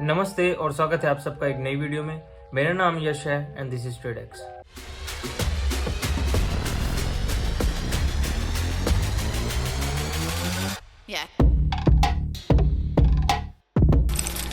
नमस्ते और स्वागत है आप सबका एक नई वीडियो में। मेरा नाम यश है एंड दिस इज ट्रेडेक्स।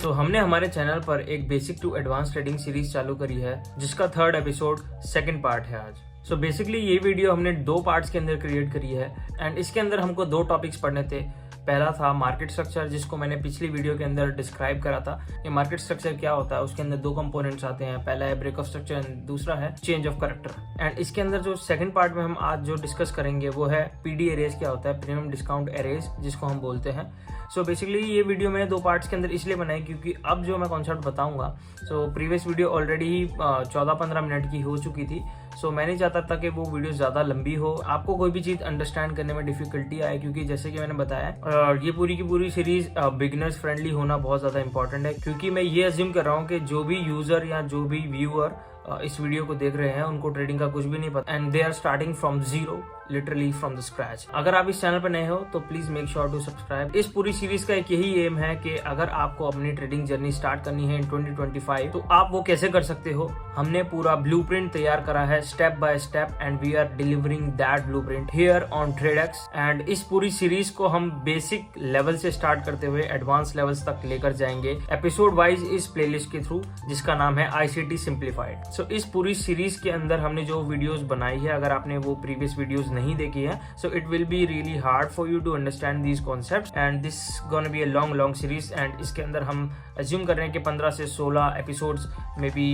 तो हमने हमारे चैनल पर एक basic to advance trading series चालू करी है जिसका 3rd एपिसोड सेकंड पार्ट है आज। सो बेसिकली ये वीडियो हमने 2 पार्ट्स के अंदर क्रिएट करी है एंड इसके अंदर हमको 2 टॉपिक्स पढ़ने थे। पहला था मार्केट स्ट्रक्चर, जिसको मैंने पिछली वीडियो के अंदर डिस्क्राइब करा था। ये मार्केट स्ट्रक्चर क्या होता है, उसके अंदर 2 कंपोनेंट्स आते हैं। पहला है ब्रेक ऑफ स्ट्रक्चर एंड दूसरा है चेंज ऑफ कैरेक्टर। एंड इसके अंदर जो सेकंड पार्ट में हम आज जो डिस्कस करेंगे वो है पीडी एरेज क्या होता है, प्रीमियम डिस्काउंट एरेज जिसको हम बोलते हैं। सो बेसिकली ये वीडियो मैंने 2 पार्ट्स के अंदर इसलिए बनाई क्योंकि अब जो मैं कॉन्सेप्ट बताऊंगा, प्रीवियस वीडियो ऑलरेडी 14-15 मिनट की हो चुकी थी। मैं नहीं चाहता था कि वो वीडियो ज़्यादा लंबी हो, आपको कोई भी चीज़ अंडरस्टैंड करने में डिफिकल्टी आए, क्योंकि जैसे कि मैंने बताया ये पूरी की पूरी सीरीज बिगिनर्स फ्रेंडली होना बहुत ज़्यादा इंपॉर्टेंट है। क्योंकि मैं ये अज्यूम कर रहा हूँ कि जो भी यूज़र या जो भी व्यूअर इस वीडियो को देख रहे हैं उनको ट्रेडिंग का कुछ भी नहीं पता and they are starting from zero, literally from the scratch. अगर आप इस चैनल पर नए हो तो please make sure to subscribe. इस पूरी सीरीज का एक यही एम है कि अगर आपको अपनी ट्रेडिंग जर्नी स्टार्ट करनी है इन 2025 तो आप वो कैसे कर सकते हो। हमने पूरा ब्लूप्रिंट तैयार करा है step by step and we are delivering that blueprint here on Tradex. And इस पूरी सीरीज को हम बेसिक लेवल से स्टार्ट करते हुए एडवांस लेवल्स तक लेकर जाएंगे एपिसोड वाइज इस प्लेलिस्ट के थ्रू, जिसका नाम है ICT सिंप्लीफाइड। इस पूरी सीरीज के अंदर हमने जो वीडियोस बनाई है, अगर आपने वो प्रीवियस वीडियोस नहीं देखी है, so it will be really hard for you to understand these concepts and this gonna be a long series. And इसके अंदर हम अज्यूम कर रहे हैं कि 15 से 16 एपिसोड्स में भी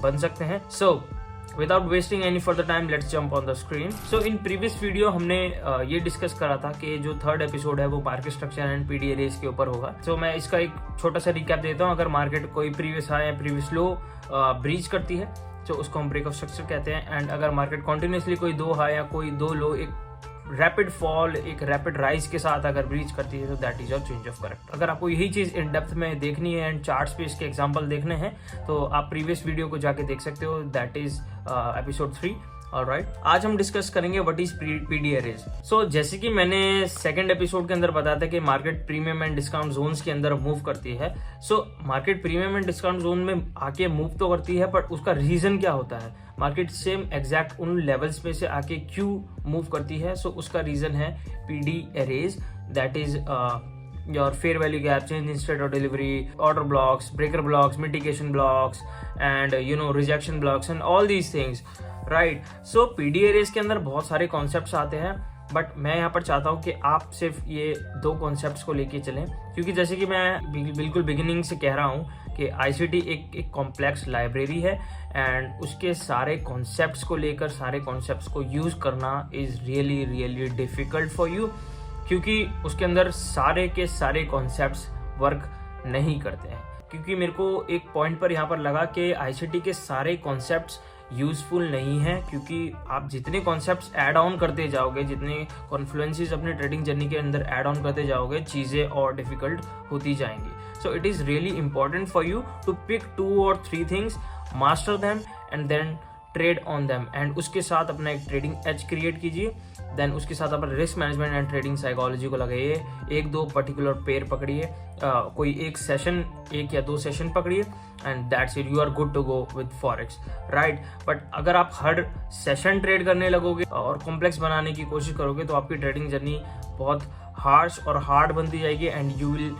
बन सकते हैं। Without wasting any further time, let's jump on the screen. In previous video हमने ये डिस्कस करा था कि जो 3rd एपिसोड है वो market structure and PD arrays के ऊपर होगा। मैं इसका एक छोटा सा रिकैप देता हूँ। अगर मार्केट कोई प्रीवियस हाई या प्रीवियस लो ब्रीच करती है तो उसको हम ब्रेक ऑफ स्ट्रक्चर कहते हैं। एंड अगर मार्केट कंटिन्यूसली कोई 2 हाई या कोई 2 लो एक रैपिड फॉल एक रैपिड राइज के साथ अगर ब्रीच करती है तो that is your change of character. अगर आपको यही चीज इन डेप्थ में देखनी है एंड चार्ट्स पे इसके एग्जांपल देखने हैं तो आप प्रीवियस वीडियो को जाके देख सकते हो, दैट इज एपिसोड 3। ऑलराइट, आज हम डिस्कस करेंगे व्हाट इज पीडी एरेज। जैसे कि मैंने 2nd एपिसोड के अंदर बताया था कि market premium and discount zones के अंदर मूव करती है। Market premium and discount zone में आके मूव तो करती है, बट उसका रीजन क्या होता है, मार्केट सेम एग्जैक्ट उन लेवल्स पे से आके क्यों मूव करती है। उसका रीजन है PD arrays, that is your fair value gap, change in state of delivery, order blocks, breaker blocks, mitigation blocks and rejection blocks and all these things, right? PD areas के अंदर बहुत सारे concepts आते हैं, but मैं यहाँ पर चाहता हूँ कि आप सिर्फ ये 2 कॉन्सेप्ट्स को लेके चलें, क्योंकि जैसे कि मैं बिल्कुल बिगिनिंग से कह रहा हूँ कि ICT एक कॉम्प्लेक्स लाइब्रेरी है एंड उसके सारे कॉन्सेप्ट्स को लेकर सारे कॉन्सेप्ट्स को यूज करना is really difficult for you, क्योंकि उसके अंदर सारे के सारे कॉन्सेप्ट्स वर्क नहीं करते हैं। क्योंकि मेरे को एक पॉइंट पर यहाँ पर लगा कि ICT के सारे कॉन्सेप्ट्स यूजफुल नहीं है, क्योंकि आप जितने कॉन्सेप्ट्स ऐड ऑन करते जाओगे, जितने कॉन्फ्लुएंसेस अपने ट्रेडिंग जर्नी के अंदर ऐड ऑन करते जाओगे, चीज़ें और डिफिकल्ट होती जाएंगी। It is really important for you to pick 2 or 3 things, master them and then trade on them and उसके साथ अपना एक ट्रेडिंग एज क्रिएट कीजिए। देन उसके साथ अपना risk management and trading psychology को लगाइए। 1-2 पर्टिकुलर पेयर पकड़िए, कोई एक सेशन 1 या 2 सेशन पकड़िए and that's it, you are good to go with forex, right. But अगर आप हर सेशन ट्रेड करने लगोगे और कॉम्प्लेक्स बनाने की कोशिश करोगे तो आपकी ट्रेडिंग जर्नी बहुत हार्श और हार्ड बनती जाएगी and you will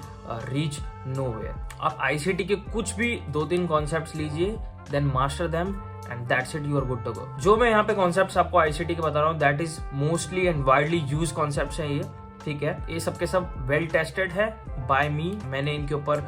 reach nowhere. आप ICT के कुछ भी 2-3 कॉन्सेप्ट्स लीजिए, then master them and that's it, you are good to go. जो मैं यहाँ पे कॉन्सेप्ट्स आपको ICT के बता रहा हूँ that is mostly and widely use concepts हैं ये, ठीक है। ये सबके सब वेल टेस्टेड है बाय मी। मैंने इनके ऊपर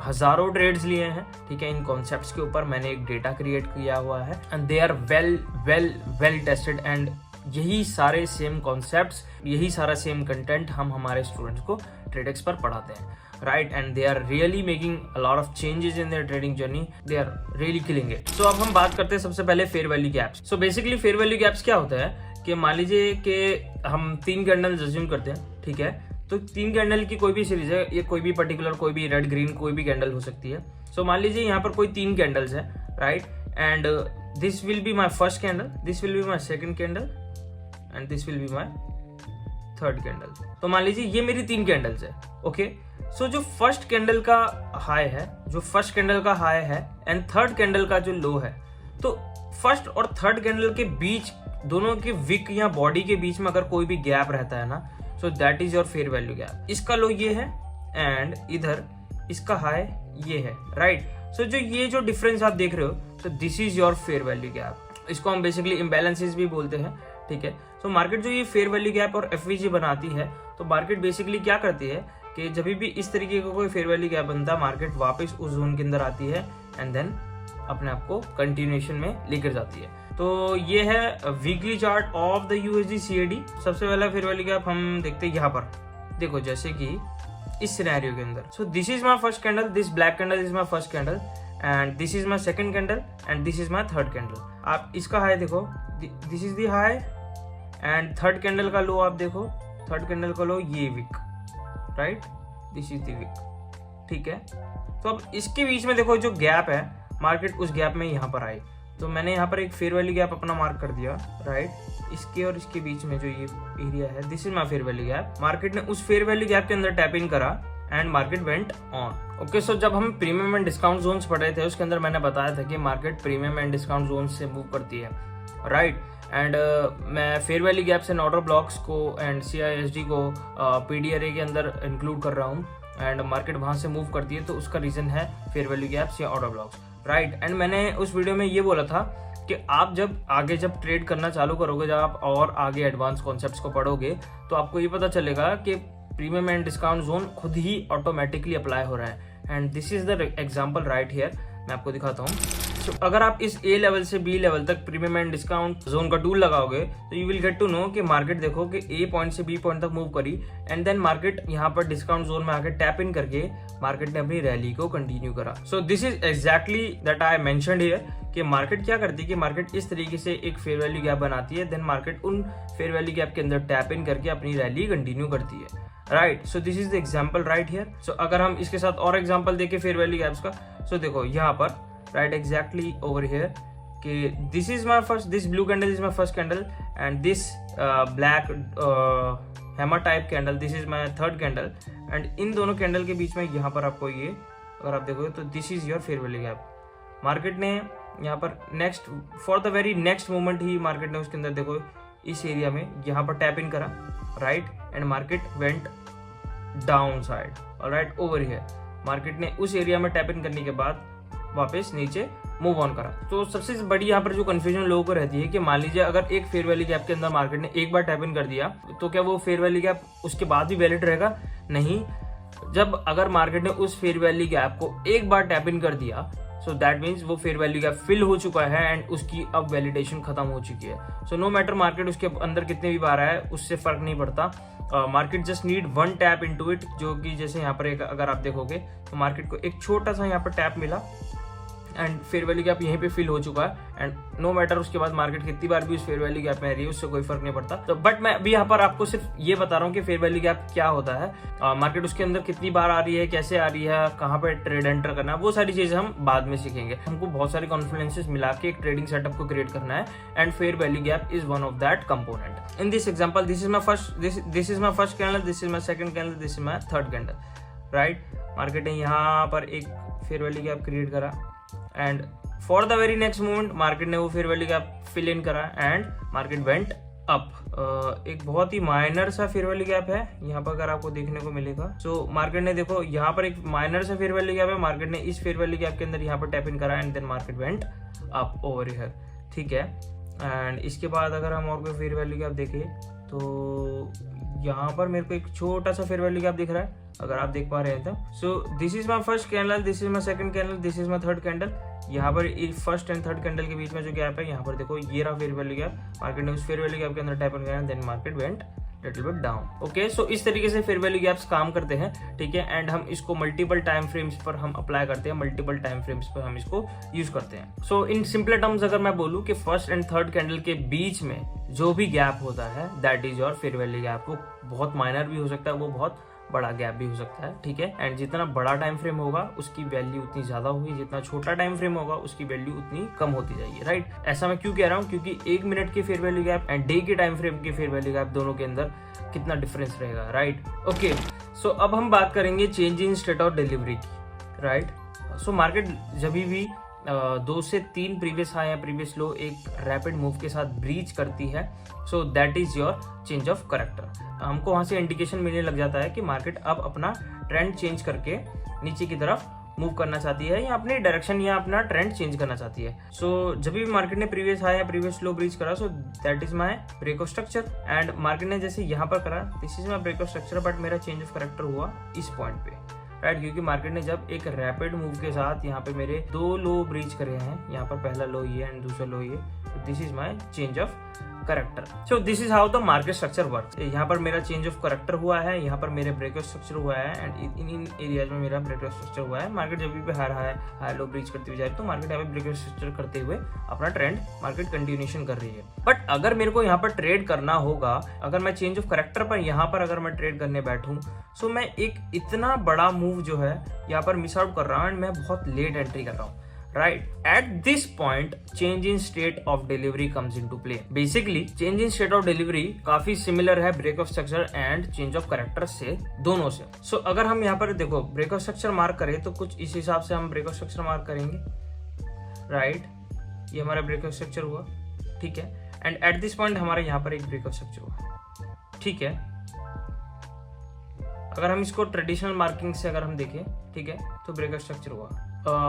हजारों ट्रेड्स लिए हैं, ठीक है। इन कॉन्सेप्ट्स के ऊपर मैंने एक डेटा क्रिएट किया हुआ है and they are well tested एंड यही सारे सेम कॉन्सेप्ट्स, यही सारा सेम कंटेंट हम हमारे स्टूडेंट्स को ट्रेडेक्स पर पढ़ाते हैं, right? And they are really making a lot of changes in their trading journey. They are really killing it. अब हम बात करते हैं सबसे पहले fair value gaps. Basically fair value gaps क्या होता है कि मान लीजिए कि हम 3 कैंडल्स अज्यूम करते हैं, ठीक है। 3 कैंडल की कोई भी सीरीज है, ये कोई भी पर्टिकुलर कोई भी रेड ग्रीन कोई भी कैंडल हो सकती है। मान लीजिए यहाँ पर कोई 3 कैंडल्स है, right. And this will be my first candle, this will be my second candle and this will be my third candle. तो मान लीजिए ये मेरी 3 कैंडल्स है। ओके, सो जो फर्स्ट कैंडल का हाई है, एंड थर्ड कैंडल का जो लो है, तो फर्स्ट और थर्ड कैंडल के बीच दोनों के विक या बॉडी के बीच में अगर कोई भी गैप रहता है ना, सो that is your fair value gap. इसका लो ये है एंड इधर इसका हाई ये है, राइट। सो जो डिफरेंस आप देख रहे हो, सो this is your fair value gap. इसको हम बेसिकली इम्बैलेंसेस भी बोलते हैं, ठीक है। सो मार्केट जो ये फेयर वैल्यू गैप और एफवीजी बनाती है, तो मार्केट बेसिकली क्या करती है कि जब भी इस तरीके का कोई फेयर वैल्यू गैप बनता है, मार्केट वापस उस जोन के अंदर आती है एंड देन अपने आप को कंटिन्यूएशन में लेकर जाती है। तो ये है weekly chart of the USD CAD. सबसे पहला फेयर वैल्यू गैप हम देखते हैं यहाँ पर। देखो जैसे कि इस सिनेरियो के अंदर, so this is my first candle, this black candle is my first candle and this is my second candle and this is my third candle. आप इसका हाई देखो, this is the high and third candle का low आप देखो, third candle का low ये weak, right, this is the weak, ठीक है। तो अब इसके बीच में देखो जो गैप है, मार्केट उस गैप में यहाँ पर आई, तो मैंने यहाँ पर एक फेयर वैल्यू गैप अपना मार्क कर दिया, राइट। इसके और इसके बीच में जो ये एरिया है, this is my fair value gap. Market ने उस फेयर वैल्यू गैप के अंदर टैप इन करा and market went on. Okay, so जब हम प्रीमियम एंड डिस्काउंट जोन्स पढ़ रहे थे, उसके अंदर मैंने बताया था कि market premium and discount zone से मूव करती है, राइट। एंड मैं fair value gaps and order blocks को एंड CISD को PDRA के अंदर इंक्लूड कर रहा हूँ एंड मार्केट वहां से मूव करती है, तो उसका रीजन है फेयर वैल्यू गैप्स या ऑर्डर ब्लॉक्स, राइट। एंड मैंने उस वीडियो में ये बोला था कि आप जब ट्रेड करना चालू करोगे, जब आप और आगे एडवांस कॉन्सेप्ट्स को पढ़ोगे, तो आपको ये पता चलेगा कि प्रीमियम एंड डिस्काउंट जोन खुद ही ऑटोमेटिकली अप्लाई हो रहा है। And this is the example right here, मैं आपको दिखाता हूँ। So, अगर आप इस A लेवल से B लेवल तक प्रीमियम एंड डिस्काउंट जोन का टूल लगाओगे, तो you will get to know कि मार्केट देखो कि A पॉइंट से B पॉइंट तक मूव करी एंड देन मार्केट यहाँ पर डिस्काउंट जोन में आके टैप इन करके मार्केट ने अपनी रैली को कंटिन्यू करा। सो this is exactly that I mentioned here कि मार्केट क्या करती है कि मार्केट इस तरीके से एक फेयर वैल्यू गैप बनाती है, देन मार्केट उन फेयर वैल्यू गैप के अंदर टैप इन करके अपनी रैली कंटिन्यू करती है, right. So this is the example right here. So अगर हम इसके साथ और एग्जाम्पल देखें फेयर वैल्यू गैप्स का, सो देखो यहाँ पर right exactly over here कि this is my first, this blue candle is my first candle and this black hammer type candle this is my third candle and इन दोनों candle के बीच में यहाँ पर आपको ये अगर आप देखोगे तो this is your fair value gap। Market ने यहाँ पर next for the very next moment he market ने उसके अंदर देखो इस एरिया में यहाँ पर टैप इन करा, right, and market went down side, alright, over here. Market ने उस एरिया में टैप इन करने के बाद वापस नीचे मूव ऑन करा। तो सबसे बड़ी यहाँ पर जो कंफ्यूजन लोगों को रहती है कि मान लीजिए अगर एक फेयर वैल्यू गैप के अंदर मार्केट ने एक बार टैप इन कर दिया, तो क्या वो फेयर वैल्यू गैप उसके बाद भी वैलिड रहेगा? नहीं। जब अगर मार्केट ने उस फेयर वैल्यू गैप को एक बार टैप इन कर दिया, सो दैट मीन्स वो फेयर वैल्यू गैप फिल हो चुका है एंड उसकी अब वैलिडेशन खत्म हो चुकी है। सो नो मैटर मार्केट उसके अंदर कितने भी बार आए, उससे फर्क नहीं पड़ता। Market just need one tap into it, जो कि जैसे यहाँ पर एक अगर आप देखोगे तो मार्केट को एक छोटा सा यहाँ पर टैप मिला एंड फेयर वैल्यू गैप यहीं पे फिल हो चुका है एंड नो मैटर उसके बाद मार्केट कितनी बार भी उस फेयर वैल्यू गैप में आ रही है, उससे कोई फर्क नहीं पड़ता। तो बट मैं अभी यहाँ पर आपको सिर्फ ये बता रहा हूँ कि फेयर वैल्यू गैप क्या होता है, मार्केट उसके अंदर कितनी बार आ रही है, कैसे आ रही है, कहाँ पे ट्रेड एंटर करना है, वो सारी चीजें हम बाद में सीखेंगे। हमको बहुत सारे कॉन्फिडेंसेस मिला के एक ट्रेडिंग सेटअप को क्रिएट करना है and fair value gap is one of that component. In this example this is my first candle, this is my second candle, this is my third candle, right. Market ने यहाँ पर एक fair value gap create करा and for the very next moment market ने वो fair value gap fill in करा and market went up. एक बहुत ही माइनर सा फेयर वैल्यू गैप है यहाँ पर अगर आपको देखने को मिलेगा। सो मार्केट ने देखो यहाँ पर एक माइनर सा फेयर वैल्यू गैप है, मार्केट ने इस फेयर वैल्यू गैप के अंदर यहाँ पर टैप इन करा and then market went up over here, ठीक है। एंड इसके बाद अगर हम और कोई फेयर वैल्यू गैप देखें तो यहाँ पर मेरे को एक छोटा सा फेयर वैल्यू गैप दिख रहा है, अगर आप देख पा रहे हैं तो। सो this is my first candle, this is my second candle, this is my third candle. यहाँ पर फर्स्ट एंड थर्ड कैंडल के बीच में जो गैप है, यहाँ पर देखो ये रहा फेयर वैल्यू गैप। मार्केट ने उस फेयर वैल्यू गैप के अंदर टैप इन किया then market went little bit down. Okay, so इस तरीके से फेयर वैल्यू गैप्स काम करते हैं, ठीक है। एंड हम इसको मल्टीपल टाइम फ्रेम्स पर हम अप्लाई करते हैं, मल्टीपल टाइम फ्रेम्स पर हम इसको यूज करते हैं। सो इन सिंपल टर्म्स अगर मैं बोलूँ कि फर्स्ट एंड थर्ड कैंडल के बीच में जो भी गैप होता है that is your fair value gap. वो बहुत माइनर भी हो सकता है, वो बहुत बड़ा गैप भी हो सकता है, ठीक है। एंड जितना बड़ा टाइम फ्रेम होगा उसकी वैल्यू उतनी ज्यादा होगी, जितना छोटा टाइम फ्रेम होगा उसकी वैल्यू उतनी कम होती जाएगी, राइट। ऐसा मैं क्यों कह रहा हूँ, क्योंकि 1 मिनट के fair value gap and day के टाइम फ्रेम के फेयर वैल्यू गैप दोनों के अंदर कितना डिफरेंस रहेगा, राइट। ओके, सो अब हम बात करेंगे change in state of delivery की, राइट। सो मार्केट जब भी 2 से 3 प्रीवियस हाई या प्रीवियस लो एक रैपिड मूव के साथ ब्रीच करती है, सो that is your change of character. हमको वहां से इंडिकेशन मिलने लग जाता है कि मार्केट अब अपना ट्रेंड चेंज करके नीचे की तरफ मूव करना चाहती है या अपनी डायरेक्शन या अपना ट्रेंड चेंज करना चाहती है। सो जब भी मार्केट ने प्रीवियस हाई या प्रीवियस लो ब्रीच करा, so that is my break of structure. And market ने जैसे यहाँ पर करा, this is my break of structure, but मेरा चेंज ऑफ करेक्टर हुआ इस पॉइंट पे, राइट। क्योंकि मार्केट ने जब एक रैपिड मूव के साथ यहाँ पे मेरे 2 लो ब्रीच करे हैं, यहाँ पर पहला लो ये एंड दूसरा लो ये, this is my change of character. So this is how the market structure work. यहाँ पर मेरा चेंज ऑफ करेक्टर हुआ है, यहाँ पर मेरे ब्रेक ऑफ स्ट्रक्चर हुआ है एंड इन एरियाज में मेरा ब्रेक ऑफ स्ट्रक्चर हुआ है। मार्केट जब भी हाई लो ब्रीच करती हुई जाए तो मार्केट यहाँ पे ब्रेक ऑफ स्ट्रक्चर करते हुए अपना ट्रेंड मार्केट कंटिन्यूएशन कर रही है। बट अगर मेरे को यहाँ पर ट्रेड करना होगा, अगर मैं चेंज ऑफ करेक्टर पर यहाँ पर अगर मैं ट्रेड करने बैठूं, सो मैं एक इतना बड़ा मूव जो है यहाँ पर मिस आउट कर रहा हूँ एंड मैं बहुत लेट एंट्री कर रहा हूँ, right? At this point, change in state of delivery comes into play. Basically, change in state of delivery काफी similar है break of structure and change of character से, दोनों से। So अगर हम यहाँ पर देखो break of structure मार्क करें तो कुछ इस हिसाब से हम break of structure मार्क करेंगे, right? ये हमारा break of structure हुआ, ठीक है। And at this point हमारे यहाँ पर एक break of structure हुआ, ठीक है। अगर हम इसको ट्रेडिशनल मार्किंग से अगर हम देखें, ठीक है, तो ब्रेक ऑफ स्ट्रक्चर हुआ।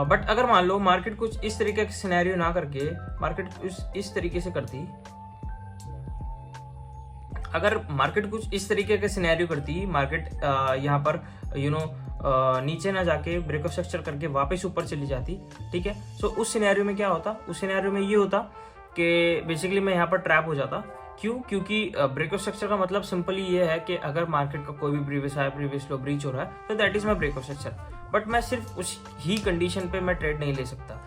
बट अगर मान लो मार्केट कुछ इस तरीके का सिनेरियो ना करके मार्केट कुछ इस तरीके से करती, अगर मार्केट कुछ इस तरीके का सिनेरियो करती, मार्केट यहाँ पर नीचे ना जाके ब्रेक ऑफ स्ट्रक्चर करके वापस ऊपर चली जाती, ठीक है। सो उस सिनेरियो में क्या होता, उस सिनेरियो में ये होता कि बेसिकली मैं यहाँ पर ट्रैप हो जाता। क्यों? क्योंकि ब्रेक ऑफ स्ट्रक्चर का मतलब सिंपली ये है कि अगर मार्केट का कोई भी previous high previous low breach हो रहा है तो that is my break of structure. But मैं सिर्फ उस ही कंडीशन पे मैं ट्रेड नहीं ले सकता,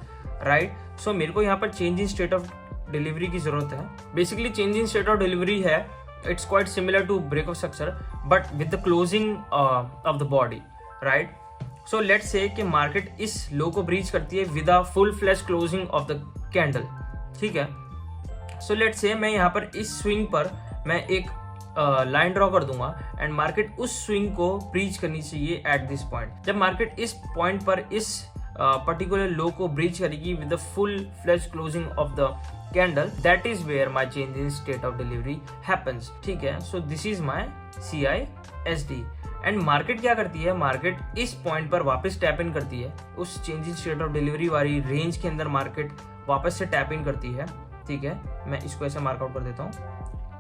राइट। सो मेरे को यहाँ पर change in state of delivery की जरूरत है। Basically change in state of delivery है, it's quite similar to break of structure but with the closing of the body, right. So let's say कि मार्केट इस लो को breach करती है with a full flash closing of the candle, ठीक है। सो let's से मैं यहाँ पर इस स्विंग पर मैं एक लाइन ड्रॉ कर दूंगा एंड मार्केट उस स्विंग को ब्रीच करनी चाहिए एट दिस पॉइंट। जब मार्केट इस पॉइंट पर इस पर्टिकुलर लो को ब्रीच करेगी with the full flash closing of the candle, that is where my change in state of delivery happens, ठीक है। So this is my CISD and market क्या करती है, मार्केट इस पॉइंट पर वापस टैप इन करती है, उस change in state of delivery वाली रेंज के अंदर मार्केट वापस से टैप इन करती है, ठीक है। मैं इसको ऐसे मार्कआउट कर देता हूँ।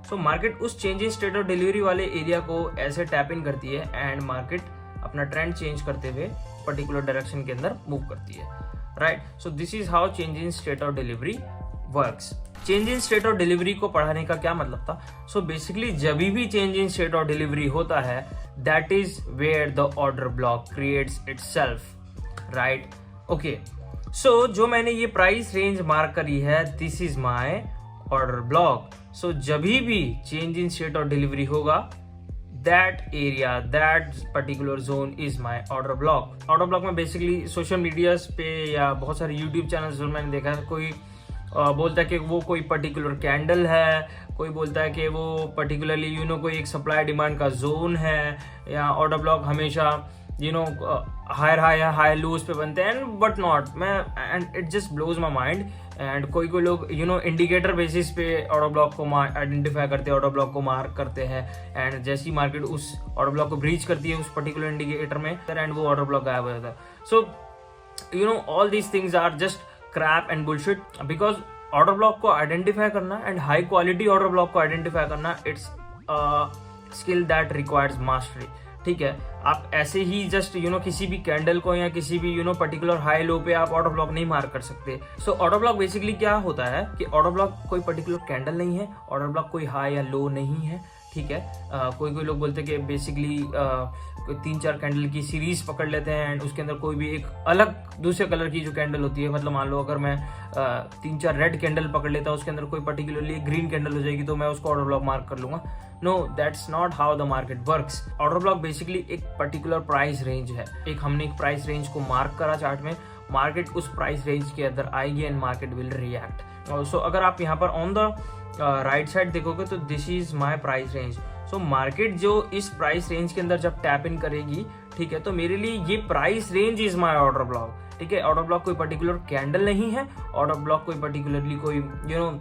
सो मार्केट उस change in state of delivery वाले एरिया को ऐसे टैप इन करती है एंड मार्केट अपना ट्रेंड चेंज करते हुए पर्टिकुलर डायरेक्शन के अंदर मूव करती है, right. So this is how change in state of delivery works. Change in state of delivery को पढ़ाने का क्या मतलब था? सो बेसिकली जब भी change in state of delivery होता है, that is where the order block creates itself, right. Okay, so जो मैंने ये प्राइस रेंज मार्क करी है, this is my order block. So जब भी change in state of delivery होगा, that area that particular zone is my order block. Order block में basically social medias पे या बहुत सारे यूट्यूब चैनल्स पर मैंने देखा है, कोई बोलता है कि वो कोई पर्टिकुलर कैंडल है, कोई बोलता है कि वो पर्टिकुलरली कोई एक सप्लाई डिमांड का जोन है, या ऑर्डर ब्लॉक हमेशा हायर हाई या हाई लूज पे बनते हैं, बट नॉट मैं, and it just blows my mind. And कोई लोग इंडिकेटर बेसिस पे ऑर्डर ब्लॉक को आइडेंटिफाई करते हैं, ऑर्डर ब्लॉक को मार्क करते हैं एंड जैसी मार्केट उस ऑर्डर ब्लॉक को ब्रीच करती है उस पर्टिकुलर इंडिकेटर में एंड वो ऑर्डर ब्लॉक गायब हो जाता है। So all these things are just crap and bullshit, because order block को आइडेंटिफाई करना and high quality order block को आइडेंटिफाई करना, it's skill that requires mastery, ठीक है। आप ऐसे ही जस्ट किसी भी कैंडल को या किसी भी पर्टिकुलर हाई लो पे आप ऑर्डर ब्लॉक नहीं मार्क कर सकते। सो ऑर्डर ब्लॉक बेसिकली क्या होता है कि ऑर्डर ब्लॉक कोई पर्टिकुलर कैंडल नहीं है, ऑर्डर ब्लॉक कोई हाई या लो नहीं है, ठीक है। कोई लोग बोलते हैं कि बेसिकली कोई 3-4 कैंडल की सीरीज पकड़ लेते हैं एंड उसके अंदर कोई भी एक अलग दूसरे कलर की जो कैंडल होती है, मतलब मान लो अगर मैं 3-4 रेड कैंडल पकड़ लेता हूँ, उसके अंदर कोई पर्टिकुलरली ग्रीन कैंडल हो जाएगी तो मैं उसको ऑर्डर ब्लॉक मार्क कर लूंगा। No, that's not how the market works. Order block basically एक पर्टिकुलर प्राइस रेंज है, हमने एक प्राइस रेंज को मार्क करा चार्ट में, मार्केट उस प्राइस रेंज के अंदर आएगी and market will react. So अगर आप यहाँ पर ऑन द राइट साइड देखोगे तो this is my price range. So market जो इस प्राइस रेंज के अंदर जब टैप इन करेगी, ठीक है, तो मेरे लिए ये price range is my order block. ठीक है, ऑर्डर ब्लॉक कोई पर्टिकुलर कैंडल नहीं है, ऑर्डर ब्लॉक कोई पर्टिकुलरली कोई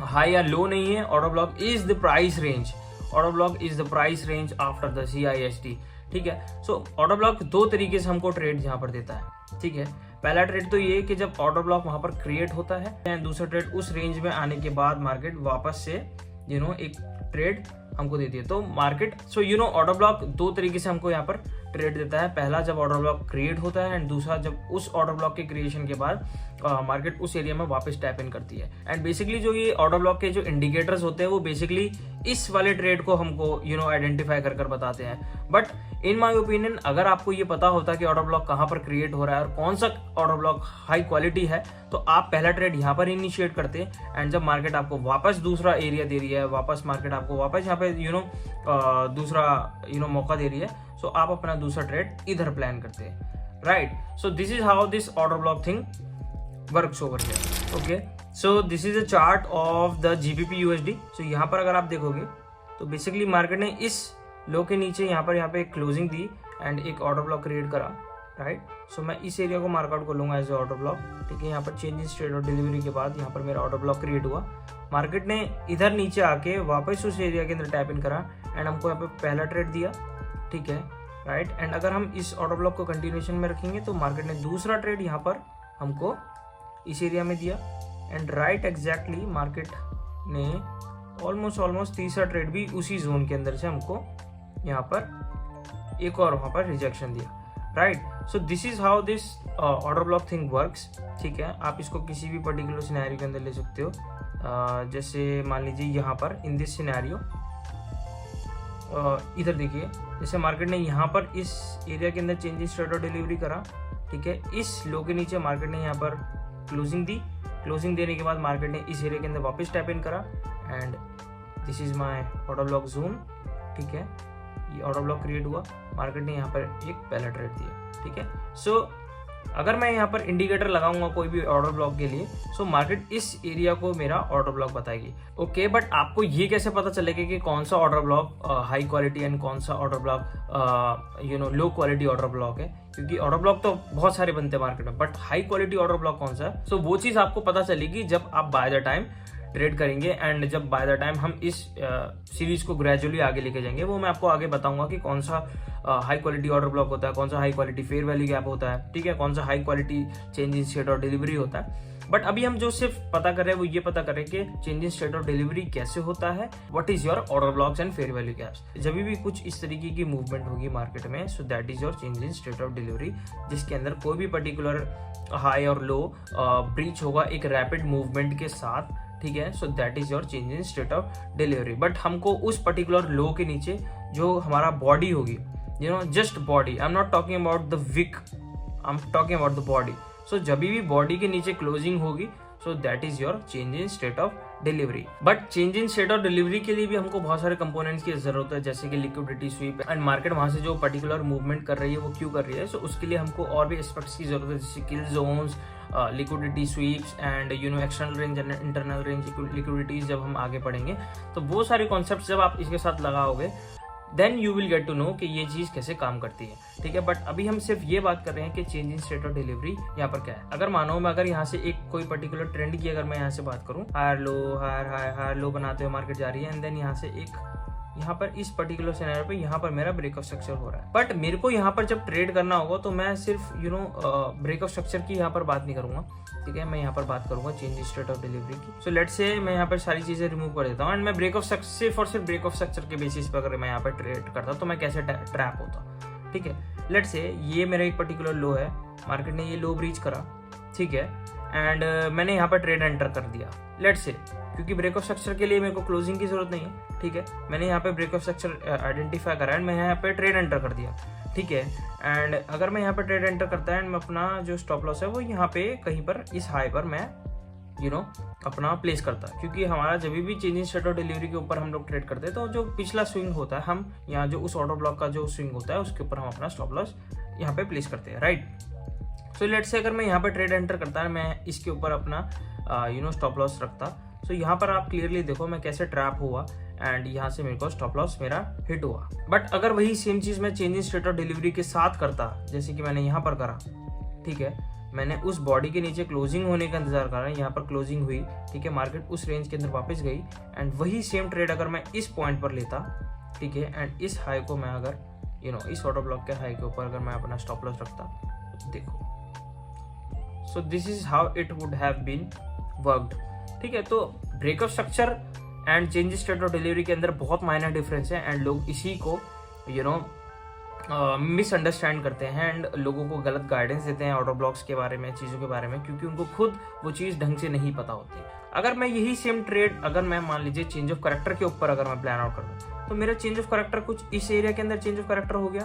हाई या लो नहीं है। Order block is the price range, order block is the price range after the CIST। ठीक है, सो ऑर्डर ब्लॉक दो तरीके से हमको ट्रेड यहाँ पर देता है। ठीक है, पहला ट्रेड तो ये कि जब ऑर्डर ब्लॉक वहां पर क्रिएट होता है, एंड दूसरा ट्रेड उस रेंज में आने के बाद मार्केट वापस से एक ट्रेड हमको देती है। तो मार्केट ऑर्डर ब्लॉक दो तरीके से हमको यहाँ पर ट्रेड देता है। पहला जब ऑर्डर ब्लॉक क्रिएट होता है, एंड दूसरा जब उस ऑर्डर ब्लॉक के क्रिएशन के बाद मार्केट उस एरिया में वापस टैप इन करती है। एंड बेसिकली जो ये ऑर्डर ब्लॉक के जो इंडिकेटर्स होते हैं वो बेसिकली इस वाले ट्रेड को हमको आइडेंटिफाई कर बताते हैं। बट इन माय ओपिनियन अगर आपको ये पता होता कि ऑर्डर ब्लॉक कहाँ पर क्रिएट हो रहा है और कौन सा ऑर्डर ब्लॉक हाई क्वालिटी है, तो आप पहला ट्रेड यहाँ पर इनिशिएट करते, एंड जब मार्केट आपको वापस दूसरा एरिया दे रही है, वापस मार्केट आपको वापस यहाँ पे दूसरा मौका दे रही है, सो आप अपना दूसरा ट्रेड इधर प्लान करते हैं, right. So this is how this order block thing works over here. Okay, so this is a chart of the GBP USD। सो यहाँ पर अगर आप देखोगे तो बेसिकली मार्केट ने इस लो के नीचे यहाँ पे एक क्लोजिंग दी एंड एक ऑर्डर ब्लॉक क्रिएट करा, राइट। सो मैं इस एरिया को मार्कआउट कर लूंगा एज ए ऑर्डर ब्लॉक। ठीक है, यहाँ पर change in state of delivery के बाद यहाँ पर मेरा ऑर्डर ब्लॉक क्रिएट हुआ। मार्केट ने इधर नीचे आके वापस उस एरिया के अंदर टैप इन करा एंड हमको यहाँ पे पहला ट्रेड दिया। ठीक है, राइट। एंड अगर हम इस ऑर्डर ब्लॉक को कंटिन्यूएशन में रखेंगे तो मार्केट ने दूसरा ट्रेड यहाँ पर हमको इस एरिया में दिया, एंड राइट एग्जैक्टली मार्केट ने ऑलमोस्ट तीसरा ट्रेड भी उसी जोन के अंदर से हमको यहाँ पर एक और वहाँ पर रिजेक्शन दिया, right. So this is how this order block thing works. ठीक है, आप इसको किसी भी पर्टिकुलर सिनेरियो के अंदर ले सकते हो। जैसे मान लीजिए यहाँ पर इन दिस सिनेरियो इधर देखिए, जैसे मार्केट ने यहाँ पर इस एरिया के अंदर change in state of delivery करा। ठीक है, इस लो के नीचे मार्केट ने यहाँ पर क्लोजिंग दी, क्लोजिंग देने के बाद मार्केट ने इस एरिया के अंदर वापस टैप इन करा, and this is my order block zone. ठीक है, ये ऑर्डर ब्लॉक क्रिएट हुआ, मार्केट ने यहाँ पर एक पहला ट्रेड दिया। ठीक है, सो अगर मैं यहाँ पर इंडिकेटर लगाऊंगा कोई भी ऑर्डर ब्लॉक के लिए, सो मार्केट इस एरिया को मेरा ऑर्डर ब्लॉक बताएगी। ओके, बट आपको ये कैसे पता चलेगा कि कौन सा order block high quality and कौन सा order block low quality order block है? क्योंकि ऑर्डर ब्लॉक तो बहुत सारे बनते हैं मार्केट में, but high quality order block कौन सा है? सो वो चीज आपको पता चलेगी जब आप बाय द टाइम ट्रेड करेंगे, एंड जब बाय द टाइम हम इस सीरीज को ग्रेजुअली आगे लेके जाएंगे, वो मैं आपको आगे बताऊंगा कि कौन सा हाई क्वालिटी ऑर्डर ब्लॉक होता है, कौन सा high quality fair value gap होता है, ठीक है, कौन सा high quality change in state of delivery होता है। बट अभी हम जो सिर्फ पता कर रहे हैं वो ये पता करें कि change in state of delivery कैसे होता है, what is your order blocks and fair value gaps. जब भी कुछ इस तरीके की मूवमेंट होगी मार्केट में, सो that is your change in state of delivery, जिसके अंदर कोई भी पर्टिकुलर हाई और लो ब्रीच होगा एक रैपिड मूवमेंट के साथ, ठीक है। सो that is your change in state of delivery. But हमको उस पर्टिकुलर लो के नीचे जो हमारा बॉडी होगी, just body, I am not talking about the wick, I am talking about the body. So जब भी बॉडी के नीचे क्लोजिंग होगी, so that is your change in state of delivery. But change in state of delivery के लिए भी हमको बहुत सारे कंपोनेंट्स की जरूरत है, जैसे कि लिक्विडिटी स्वीप एंड मार्केट वहां से जो पर्टिकुलर मूवमेंट कर रही है वो क्यों कर रही है। सो उसके लिए हमको और भी एस्पेक्ट्स की जरूरत है, जैसे kill zones, liquidity sweeps and external range and internal range liquidities. जब हम आगे पढ़ेंगे तो वो सारे कॉन्सेप्ट्स जब आप इसके साथ लगाओगे, then you will get to know कि ये चीज कैसे काम करती है, ठीक है। बट अभी हम सिर्फ ये बात कर रहे हैं कि change in state of delivery यहाँ पर क्या है। अगर मानो मैं अगर यहाँ से एक कोई पर्टिकुलर ट्रेंड की अगर मैं यहाँ से बात करूँ, higher low higher higher higher low बनाते हुए मार्केट जा रही है, एंड देन यहाँ से एक यहाँ पर इस पर्टिकुलर सिनेरियो पे यहाँ पर मेरा ब्रेक ऑफ स्ट्रक्चर हो रहा है। बट मेरे को यहाँ पर जब ट्रेड करना होगा तो मैं सिर्फ ब्रेक ऑफ स्ट्रक्चर की यहाँ पर बात नहीं करूंगा, ठीक है। मैं यहाँ पर बात करूंगा change in state of delivery की। सो लेट्स से मैं यहाँ पर सारी चीजें रिमूव कर देता हूँ, एंड मैं ब्रेक ऑफ स्ट्रक्चर सिर्फ और सिर्फ ब्रेक ऑफ स्ट्रक्चर के बेसिस पर अगर मैं यहाँ पर ट्रेड करता तो मैं कैसे ट्रैप होता, ठीक है। लेट्स से ये मेरा एक पर्टिकुलर लो है, मार्केट ने ये लो ब्रीच करा, ठीक है, एंड मैंने यहाँ पर ट्रेड एंटर कर दिया। लेट्स से क्योंकि ब्रेक ऑफ स्ट्रक्चर के लिए मेरे को क्लोजिंग की जरूरत नहीं है, ठीक है। मैंने यहाँ पे ब्रेक ऑफ स्ट्रक्चर आइडेंटिफाई करा एंड मैं यहाँ पे ट्रेड एंटर कर दिया, ठीक है। एंड अगर मैं यहाँ पे ट्रेड एंटर करता है एंड मैं अपना जो स्टॉप लॉस है वो यहाँ पे कहीं पर इस हाई पर मैं अपना प्लेस करता, क्योंकि हमारा जब भी change in state of delivery के ऊपर हम लोग ट्रेड करते हैं तो जो पिछला स्विंग होता है, हम यहाँ जो उस ऑर्डर ब्लॉक का जो स्विंग होता है उसके ऊपर हम अपना स्टॉप लॉस यहाँ पे प्लेस करते हैं, राइट। सो लेट से अगर मैं यहाँ पे ट्रेड एंटर करता है, मैं इसके ऊपर अपना स्टॉप लॉस रखता, सो यहाँ पर आप क्लियरली देखो मैं कैसे ट्रैप हुआ, एंड यहाँ से मेरे को स्टॉप लॉस मेरा हिट हुआ। बट अगर वही सेम चीज मैं change in state of delivery के साथ करता, जैसे कि मैंने यहाँ पर करा, ठीक है, मैंने उस बॉडी के नीचे क्लोजिंग होने का इंतजार करा, यहाँ पर क्लोजिंग हुई, ठीक है, मार्केट उस रेंज के अंदर वापस गई, एंड वही सेम ट्रेड अगर मैं इस पॉइंट पर लेता, ठीक है, एंड इस हाई को मैं अगर इस ऑर्डर ब्लॉक के हाई के ऊपर अगर मैं अपना स्टॉप लॉस रखता, देखो, so this is how it would have been worked, ठीक है। तो breakup structure and change state of delivery के अंदर बहुत माइनर डिफरेंस है, एंड लोग इसी को मिसअंडरस्टैंड करते हैं एंड लोगों को गलत गाइडेंस देते हैं ऑर्डर ब्लॉक्स के बारे में, चीज़ों के बारे में, क्योंकि उनको खुद वो चीज़ ढंग से नहीं पता होती। अगर मैं यही सेम ट्रेड अगर मैं मान लीजिए चेंज ऑफ करेक्टर के ऊपर अगर मैं प्लान आउट कर दूँ, तो मेरा चेंज ऑफ करेक्टर कुछ इस एरिया के अंदर चेंज ऑफ करेक्टर हो गया,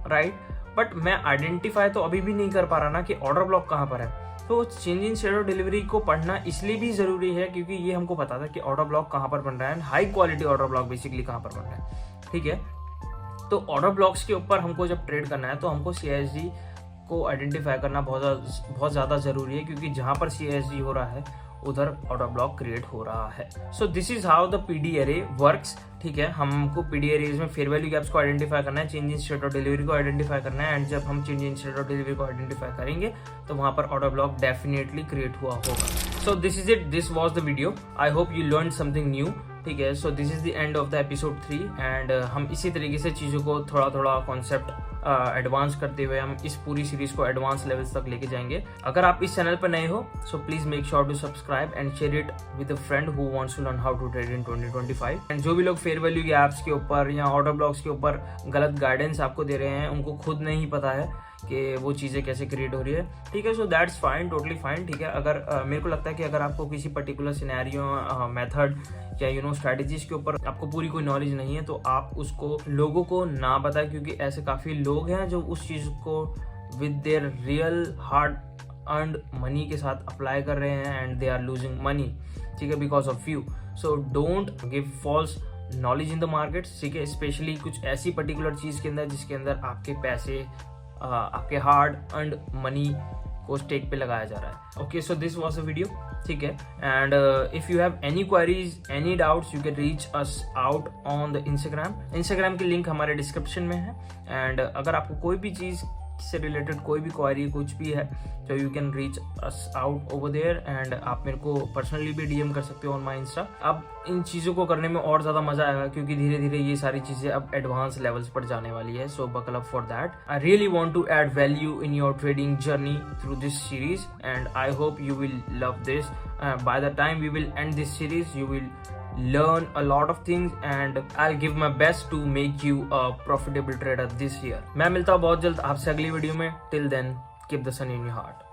राइट, बट मैं आइडेंटिफाई तो अभी भी नहीं कर पा रहा ना कि ऑर्डर ब्लॉक कहाँ पर है। तो change in state of delivery को पढ़ना इसलिए भी जरूरी है क्योंकि ये हमको पता था कि ऑर्डर ब्लॉक कहाँ पर बन रहा है, high quality order block basically कहाँ पर बन रहा है, ठीक है। तो ऑर्डर ब्लॉक्स के ऊपर हमको जब ट्रेड करना है तो हमको CISD को आइडेंटिफाई करना बहुत ज़्यादा ज़रूरी है, क्योंकि जहाँ पर CISD हो रहा है उधर ऑर्डर ब्लॉक क्रिएट हो रहा है। So this is how the PD array works, ठीक है। हमको PD arrays में फेयर वैल्यू गैप्स को आइडेंटिफाई करना है, change in state of delivery को आइडेंटिफाई करना है, एंड जब हम change in state of delivery को आइडेंटिफाई करेंगे तो वहाँ पर ऑर्डर ब्लॉक डेफिनेटली क्रिएट हुआ होगा। सो this is it, this was the video, I hope you learn something new, ठीक है। So this is the end of the episode 3 and हम इसी तरीके से चीज़ों को थोड़ा थोड़ा कॉन्सेप्ट एडवांस करते हुए हम इस पूरी सीरीज को एडवांस लेवल्स तक लेके जाएंगे। अगर आप इस चैनल पर नए हो so please make sure to subscribe and share it with a friend who wants to learn how to trade in 2025। And जो भी लोग फेयर वैल्यू के ऐप्स के ऊपर या ऑर्डर ब्लॉक्स के ऊपर गलत गाइडेंस आपको दे रहे हैं, उनको खुद नहीं पता है कि वो चीज़ें कैसे क्रिएट हो रही है, ठीक है। So that's fine, totally fine, ठीक है। अगर मेरे को लगता है कि अगर आपको किसी पर्टिकुलर सिनेरियो, मेथड या स्ट्रैटेजीज के ऊपर आपको पूरी कोई नॉलेज नहीं है तो आप उसको लोगों को ना बताएं, क्योंकि ऐसे काफ़ी लोग हैं जो उस चीज़ को with their real hard earned money के साथ अप्लाई कर रहे हैं and they are losing money, ठीक है, because of you. So don't give false knowledge in the market, ठीक है, स्पेशली कुछ ऐसी पर्टिकुलर चीज़ के अंदर जिसके अंदर आपके पैसे, आपके हार्ड अर्नड मनी को स्टेक पे लगाया जा रहा है। Okay, so this was a video, ठीक है। And if you have any queries, any doubts, you can reach us out on the Instagram की लिंक हमारे डिस्क्रिप्शन में है। एंड अगर आपको कोई भी चीज़ से रिलेटेड कोई भी क्वेरी कुछ भी है तो you can reach us out over there, and आप मेरे को पर्सनली भी DM कर सकते हो ऑन माई इंस्टा। अब इन चीज़ों को करने में और ज़्यादा मजा आएगा क्योंकि धीरे धीरे ये सारी चीज़ें अब एडवांस लेवल्स पर जाने वाली है। So buckle up for that. I really want to add value in your trading journey through this series and I hope you will love this. By the time we will end this series you will learn a lot of things and I'll give my best to make you a profitable trader this year। मैं मिलता हूँ बहुत जल्द आपसे अगली video में। Till then, keep the sun in your heart।